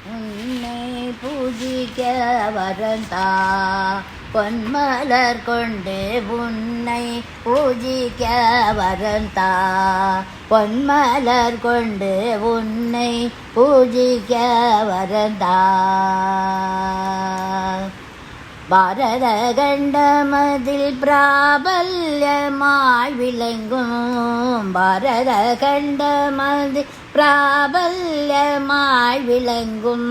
உன்னை பூஜிக்க வரந்தா பொன்மலர் கொண்டு உன்னை பூஜிக்க வரந்தா பொன்மலர் கொண்டு உன்னை பூஜிக்க வரந்தா பாரத கண்டமதில் பிராபல்யமாய் விளங்கும் பாரத கண்டமதில் பிராபல்யமாய் விளங்கும்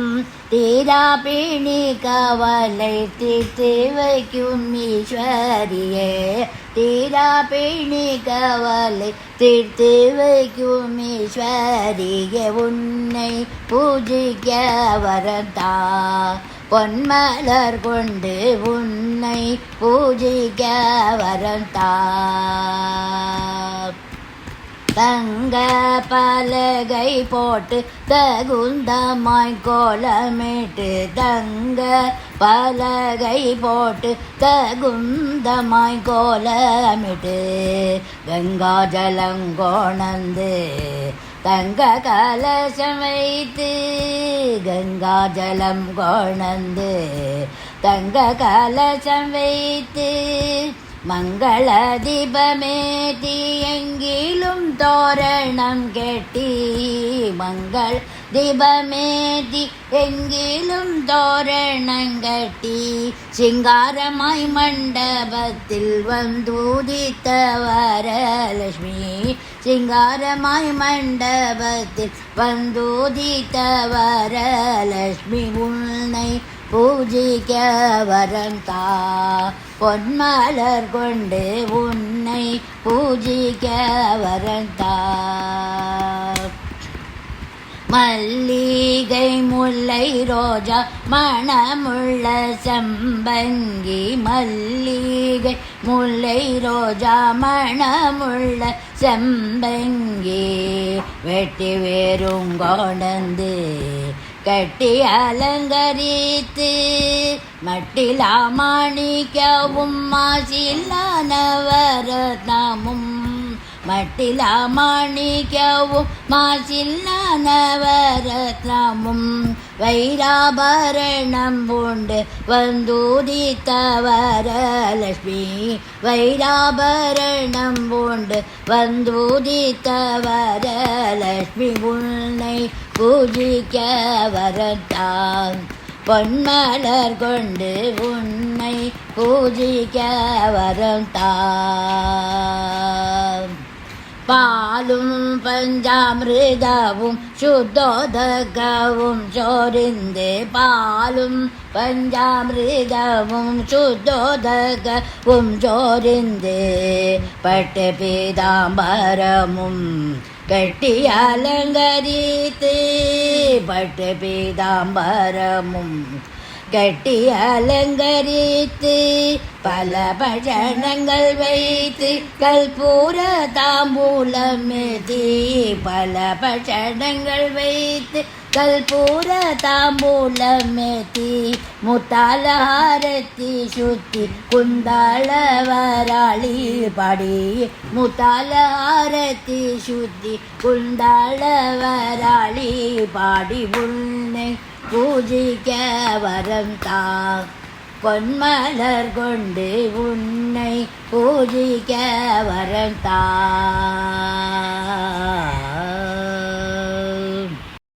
தீரா பிணி கவலை தீர்த்து வைக்கும் ஈஸ்வரியே தீரா பிணி கவலை தீர்த்து வைக்கும் ஈஸ்வரியே உன்னை பூஜிக்க வரந்தா பொன்மலர் கொண்டு உன்னை பூஜிக்க வரந்தா தங்க பலகை போட்டு தகுந்தமாய் கோலமிட்டு தங்க பலகை போட்டு தகுந்தமாய் கோலமிட்டு கங்கா ஜலங்கோணந்து தங்க கலசம் வைத்து கங்கா ஜலம் கொணந்து தங்க கலசம் வைத்து மங்கள தீபமேதி எங்கிலும் தோரணம் கெட்டி மங்கள தீபமேதி எங்கிலும் தோரணம் கட்டி சிங்காரமாய் மண்டபத்தில் வந்தூதித்த வரலட்சுமி சிங்காரமாய் மண்டபத்தில் வந்தூதித்த வரலட்சுமி உன்னை பூஜிக்க வரந்தா பொன்மலர் கொண்டு உன்னை பூஜிக்க வரந்தா மல்லிகை முல்லை ரோஜா மணமுள்ள செம்பங்கி மல்லிகை முல்லை ரோஜா மணமுள்ள செம்பங்கி வெட்டி வேறுங்கொணந்து கட்டி அலங்கரித்து மட்டிலா மாணிக்கவும் மாசில்லான வரதமும் மட்டிலா மாணிக்கவும் மாசில்லான வரதமும் வைராபரணம் பூண்டு வந்தூதித்த வரலட்சுமி வைராபரணம் பூண்டு வந்தூதித்த வரலட்சுமி உன்னை பூஜிக்க வரந்தான் பொன்மலர் கொண்டு உன்னை பூஜிக்க வரந்தான் பாலும் பஞ்சாமிருதவும் சுத்தோதகவும் சோரிந்து பாலும் பஞ்சாமிருதவும் சுத்தோதகவும் சோரிந்து பட்டு பீதாம்பரமும் கட்டி அலங்கரித்து பட்டு பீதாம்பரமும் கட்டி அலங்கரித்து பல பஜனங்கள் வைத்து கல்பூர தாம்பூலமெதி பல பஜனங்கள் வைத்து கல்பூர தாம்பூலமெதி முத்தாலஹாரத்தி சுத்தி குந்தாளவராளி பாடி முத்தாலஹாரத்தி சுத்தி குந்தாளவராளி பாடி உன்னை பூஜிக்க வரந்தா பொன்மலர் கொண்டு உன்னை பூஜிக்க வரந்தா